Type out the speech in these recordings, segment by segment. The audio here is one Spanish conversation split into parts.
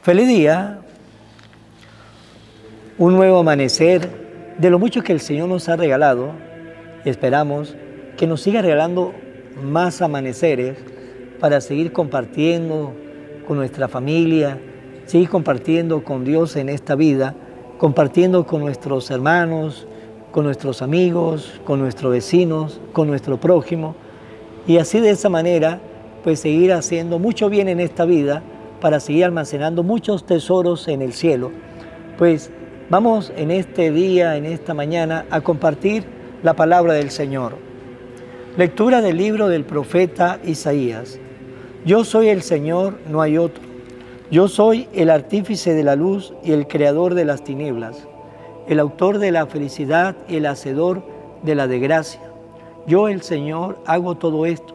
Feliz día, un nuevo amanecer de lo mucho que el Señor nos ha regalado. Esperamos que nos siga regalando más amaneceres para seguir compartiendo con nuestra familia, seguir compartiendo con Dios en esta vida, compartiendo con nuestros hermanos, con nuestros amigos, con nuestros vecinos, con nuestro prójimo, y así de esa manera pues seguir haciendo mucho bien en esta vida para seguir almacenando muchos tesoros en el cielo. Pues vamos en este día, en esta mañana, a compartir la palabra del Señor. Lectura del libro del profeta Isaías. Yo soy el Señor, no hay otro. Yo soy el artífice de la luz y el creador de las tinieblas, el autor de la felicidad y el hacedor de la desgracia. Yo, el Señor, hago todo esto.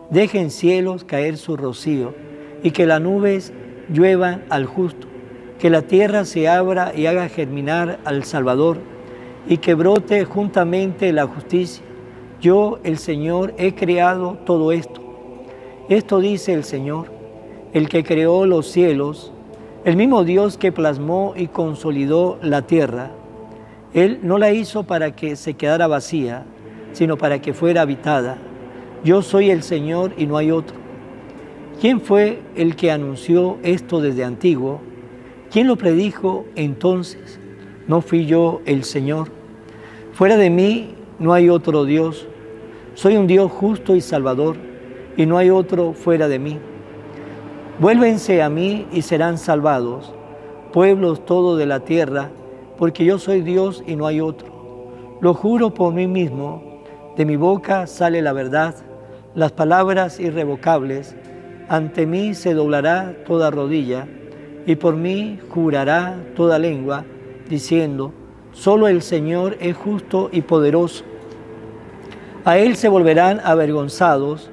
Dejen cielos caer su rocío y que las nubes lluevan al justo, que la tierra se abra y haga germinar al Salvador, y que brote juntamente la justicia. Yo, el Señor, he creado todo esto. Esto dice el Señor, el que creó los cielos, el mismo Dios que plasmó y consolidó la tierra. Él no la hizo para que se quedara vacía, sino para que fuera habitada. Yo soy el Señor y no hay otro. ¿Quién fue el que anunció esto desde antiguo? ¿Quién lo predijo entonces? ¿No fui yo el Señor? Fuera de mí no hay otro Dios. Soy un Dios justo y salvador, y no hay otro fuera de mí. Vuélvense a mí y serán salvados, pueblos todos de la tierra, porque yo soy Dios y no hay otro. Lo juro por mí mismo, de mi boca sale la verdad, las palabras irrevocables. Ante mí se doblará toda rodilla, y por mí jurará toda lengua, diciendo, solo el Señor es justo y poderoso. A Él se volverán avergonzados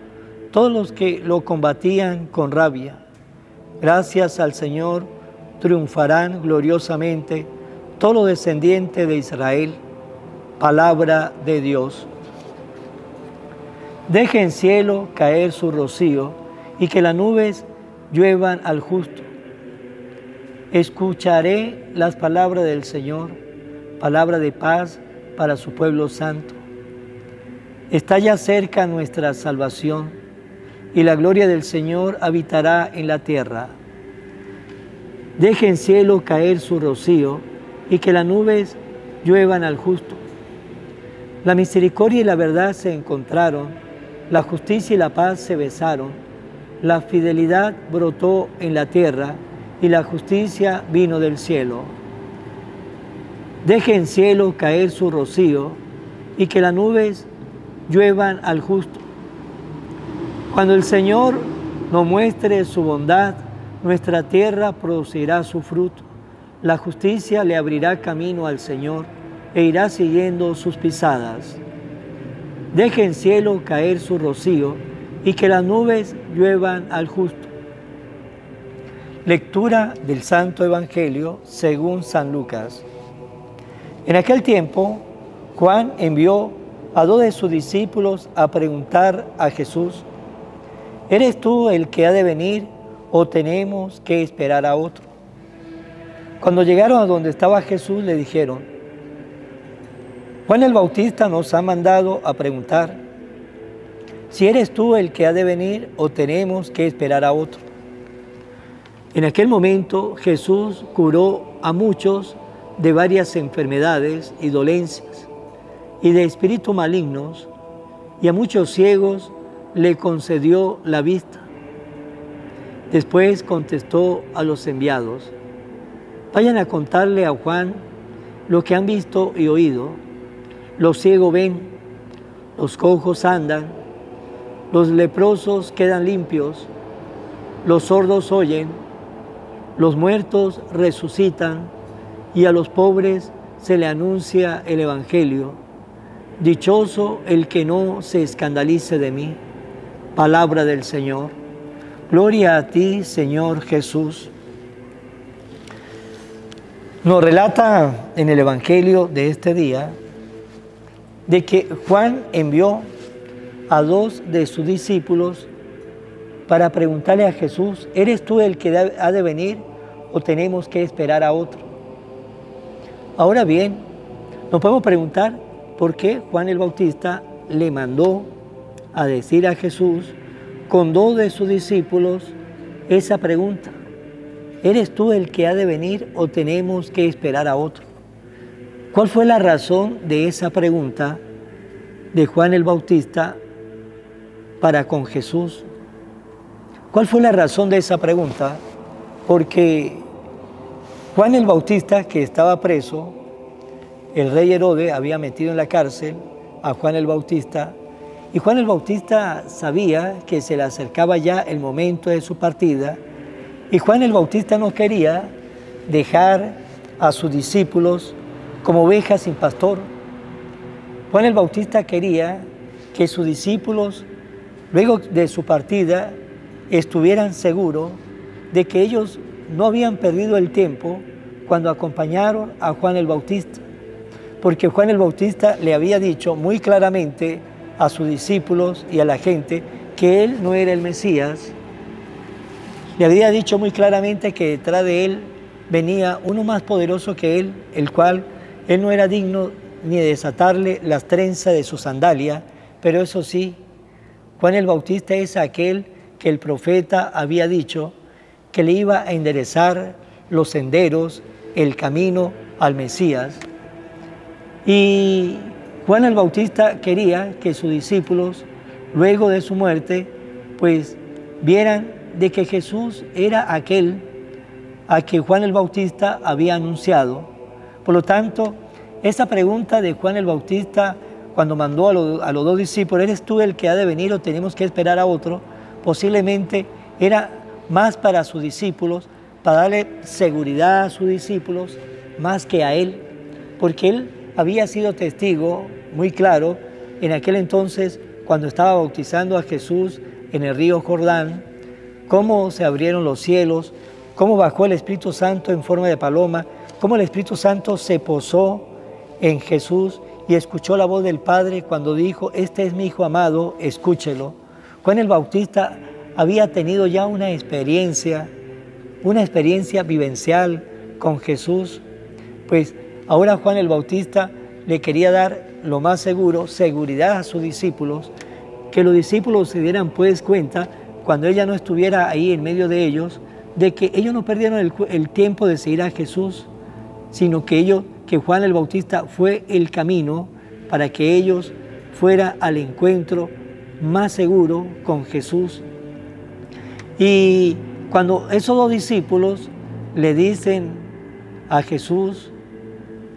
todos los que lo combatían con rabia. Gracias al Señor triunfarán gloriosamente todos los descendientes de Israel. Palabra de Dios. Deje en cielo caer su rocío, y que las nubes lluevan al justo. Escucharé las palabras del Señor, palabra de paz para su pueblo santo. Está ya cerca nuestra salvación, y la gloria del Señor habitará en la tierra. Deje en cielo caer su rocío, y que las nubes lluevan al justo. La misericordia y la verdad se encontraron, la justicia y la paz se besaron. La fidelidad brotó en la tierra y la justicia vino del cielo. Deje en cielo caer su rocío y que las nubes lluevan al justo. Cuando el Señor nos muestre su bondad, nuestra tierra producirá su fruto. La justicia le abrirá camino al Señor e irá siguiendo sus pisadas. Deje en cielo caer su rocío y que las nubes lluevan al justo. Lectura del Santo Evangelio según San Lucas. En aquel tiempo, Juan envió a 2 de sus discípulos a preguntar a Jesús, ¿eres tú el que ha de venir o tenemos que esperar a otro? Cuando llegaron a donde estaba Jesús, le dijeron, Juan el Bautista nos ha mandado a preguntar, si eres tú el que ha de venir o tenemos que esperar a otro. En aquel momento Jesús curó a muchos de varias enfermedades y dolencias y de espíritus malignos, y a muchos ciegos le concedió la vista. Después contestó a los enviados, vayan a contarle a Juan lo que han visto y oído. Los ciegos ven, los cojos andan, los leprosos quedan limpios, los sordos oyen, los muertos resucitan y a los pobres se le anuncia el Evangelio. Dichoso el que no se escandalice de mí. Palabra del Señor. Gloria a ti, Señor Jesús. Nos relata en el Evangelio de este día de que Juan envió a 2 de sus discípulos para preguntarle a Jesús, ¿eres tú el que ha de venir o tenemos que esperar a otro? Ahora bien, nos podemos preguntar por qué Juan el Bautista le mandó a decir a Jesús con 2 de sus discípulos esa pregunta: ¿eres tú el que ha de venir o tenemos que esperar a otro? ¿Cuál fue la razón de esa pregunta de Juan el Bautista para con Jesús? ¿Cuál fue la razón de esa pregunta? Porque Juan el Bautista, que estaba preso, el rey Herodes había metido en la cárcel a Juan el Bautista, y Juan el Bautista sabía que se le acercaba ya el momento de su partida, y Juan el Bautista no quería dejar a sus discípulos como ovejas sin pastor. Juan el Bautista quería que sus discípulos, luego de su partida, estuvieran seguros de que ellos no habían perdido el tiempo cuando acompañaron a Juan el Bautista, porque Juan el Bautista le había dicho muy claramente a sus discípulos y a la gente que él no era el Mesías. Le había dicho muy claramente que detrás de él venía uno más poderoso que él, el cual él no era digno ni de desatarle las trenzas de su sandalia, pero eso sí, Juan el Bautista es aquel que el profeta había dicho que le iba a enderezar los senderos, el camino al Mesías. Y Juan el Bautista quería que sus discípulos, luego de su muerte, pues vieran de que Jesús era aquel a que Juan el Bautista había anunciado. Por lo tanto, esa pregunta de Juan el Bautista cuando mandó a los 2 discípulos, ¿eres tú el que ha de venir o tenemos que esperar a otro?, posiblemente era más para sus discípulos, para darle seguridad a sus discípulos, más que a él, porque él había sido testigo muy claro en aquel entonces cuando estaba bautizando a Jesús en el río Jordán, cómo se abrieron los cielos, cómo bajó el Espíritu Santo en forma de paloma, cómo el Espíritu Santo se posó en Jesús y escuchó la voz del Padre cuando dijo: este es mi Hijo amado, escúchelo. Juan el Bautista había tenido ya una experiencia vivencial con Jesús, pues ahora Juan el Bautista le quería dar lo más seguro, seguridad a sus discípulos, que los discípulos se dieran pues cuenta, cuando ella no estuviera ahí en medio de ellos, de que ellos no perdieron el tiempo de seguir a Jesús, sino que Juan el Bautista fue el camino para que ellos fueran al encuentro más seguro con Jesús. Y cuando esos 2 discípulos le dicen a Jesús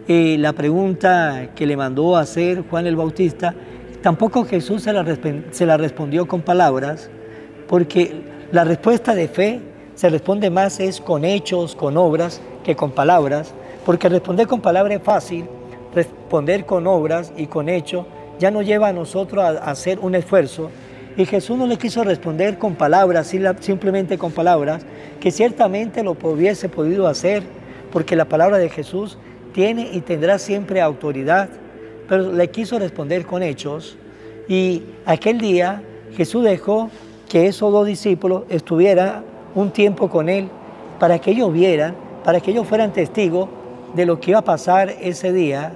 la pregunta que le mandó a hacer Juan el Bautista, tampoco Jesús se la respondió con palabras, porque la respuesta de fe se responde más es con hechos, con obras, que con palabras, porque responder con palabras es fácil, responder con obras y con hechos ya nos lleva a nosotros a hacer un esfuerzo. Y Jesús no le quiso responder con palabras, simplemente con palabras, que ciertamente lo hubiese podido hacer, porque la palabra de Jesús tiene y tendrá siempre autoridad, pero le quiso responder con hechos. Y aquel día Jesús dejó que esos 2 discípulos estuvieran un tiempo con él, para que ellos vieran, para que ellos fueran testigos de lo que iba a pasar ese día.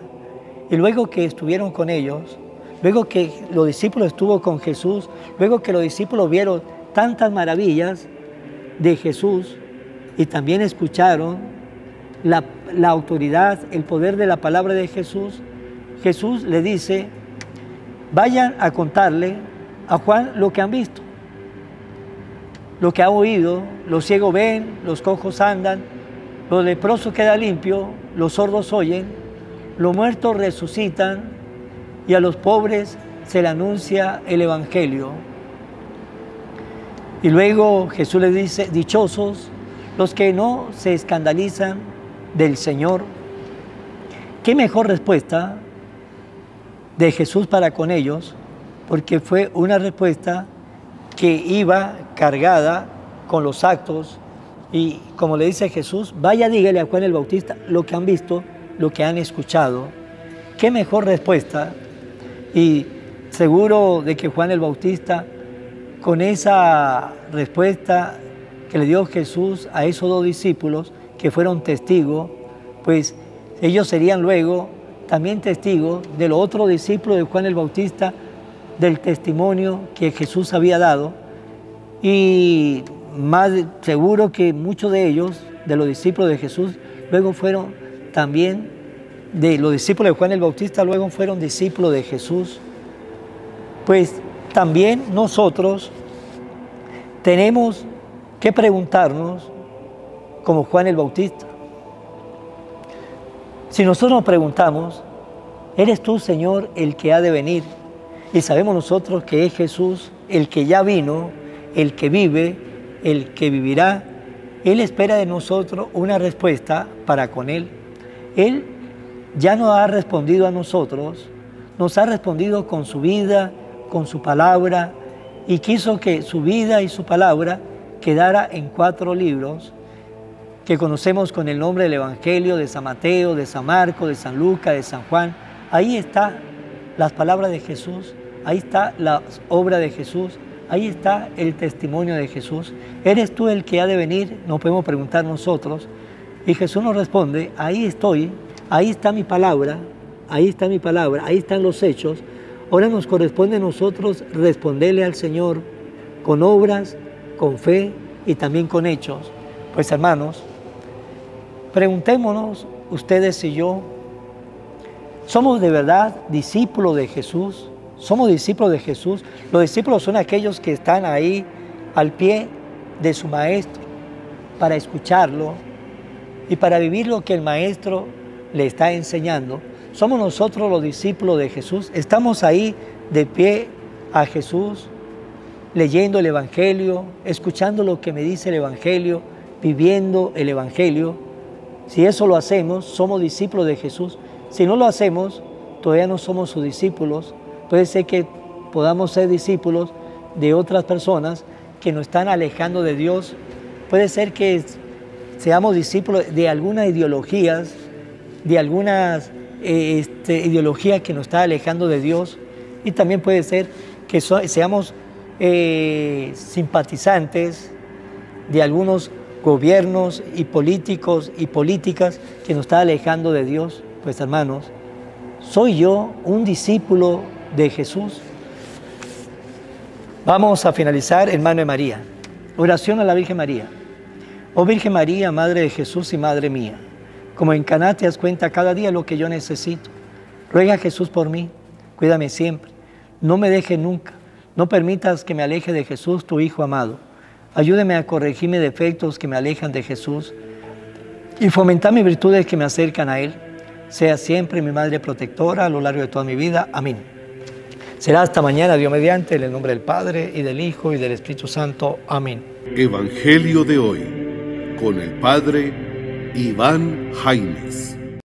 Y luego que estuvieron con ellos, luego que los discípulos estuvo con Jesús, luego que los discípulos vieron tantas maravillas de Jesús y también escucharon la autoridad, el poder de la palabra de Jesús, Jesús le dice: vayan a contarle a Juan lo que han visto, lo que ha oído. Los ciegos ven, los cojos andan, los leprosos quedan limpios, los sordos oyen, los muertos resucitan y a los pobres se le anuncia el Evangelio. Y luego Jesús les dice: dichosos los que no se escandalizan del Señor. ¿Qué mejor respuesta de Jesús para con ellos? Porque fue una respuesta que iba cargada con los actos. Y como le dice Jesús: vaya, dígale a Juan el Bautista lo que han visto, lo que han escuchado. ¿Qué mejor respuesta? Y seguro de que Juan el Bautista, con esa respuesta que le dio Jesús a esos 2 discípulos, que fueron testigos, pues ellos serían luego también testigos de los otros discípulos de Juan el Bautista, del testimonio que Jesús había dado. Y más seguro que muchos de ellos, de los discípulos de Jesús, luego fueron también, de los discípulos de Juan el Bautista, luego fueron discípulos de Jesús. Pues también nosotros tenemos que preguntarnos como Juan el Bautista. Si nosotros nos preguntamos, ¿eres tú, Señor, el que ha de venir? Y sabemos nosotros que es Jesús el que ya vino, el que vive, el que vivirá. Él espera de nosotros una respuesta para con Él. Él ya nos ha respondido a nosotros, nos ha respondido con su vida, con su palabra, y quiso que su vida y su palabra quedara en 4 libros que conocemos con el nombre del Evangelio de San Mateo, de San Marcos, de San Lucas, de San Juan. Ahí está las palabras de Jesús, ahí está la obra de Jesús, ahí está el testimonio de Jesús. ¿Eres tú el que ha de venir? Nos podemos preguntar nosotros. Y Jesús nos responde, ahí estoy, ahí está mi palabra, ahí está mi palabra, ahí están los hechos. Ahora nos corresponde a nosotros responderle al Señor con obras, con fe y también con hechos. Pues hermanos, preguntémonos ustedes y yo, ¿somos de verdad discípulos de Jesús? ¿Somos discípulos de Jesús? Los discípulos son aquellos que están ahí al pie de su Maestro para escucharlo y para vivir lo que el Maestro le está enseñando. ¿Somos nosotros los discípulos de Jesús? ¿Estamos ahí de pie a Jesús, leyendo el Evangelio, escuchando lo que me dice el Evangelio, viviendo el Evangelio? Si eso lo hacemos, somos discípulos de Jesús. Si no lo hacemos, todavía no somos sus discípulos. Puede ser que podamos ser discípulos de otras personas que nos están alejando de Dios. Puede ser que seamos discípulos de algunas ideologías, de algunas ideologías que nos están alejando de Dios. Y también puede ser que seamos simpatizantes de algunos gobiernos y políticos y políticas que nos están alejando de Dios. Pues hermanos, ¿soy yo un discípulo de Jesús? Vamos a finalizar en mano de María. Oración a la Virgen María. Oh Virgen María, Madre de Jesús y Madre mía, como en Caná te das cuenta cada día lo que yo necesito. Ruega a Jesús por mí, cuídame siempre, no me dejes nunca, no permitas que me aleje de Jesús, tu Hijo amado. Ayúdeme a corregir mis defectos que me alejan de Jesús y fomentar mis virtudes que me acercan a Él. Sea siempre mi Madre protectora a lo largo de toda mi vida. Amén. Será hasta mañana, Dios mediante, en el nombre del Padre, y del Hijo, y del Espíritu Santo. Amén. Evangelio de hoy, con el Padre Iván Jaimes.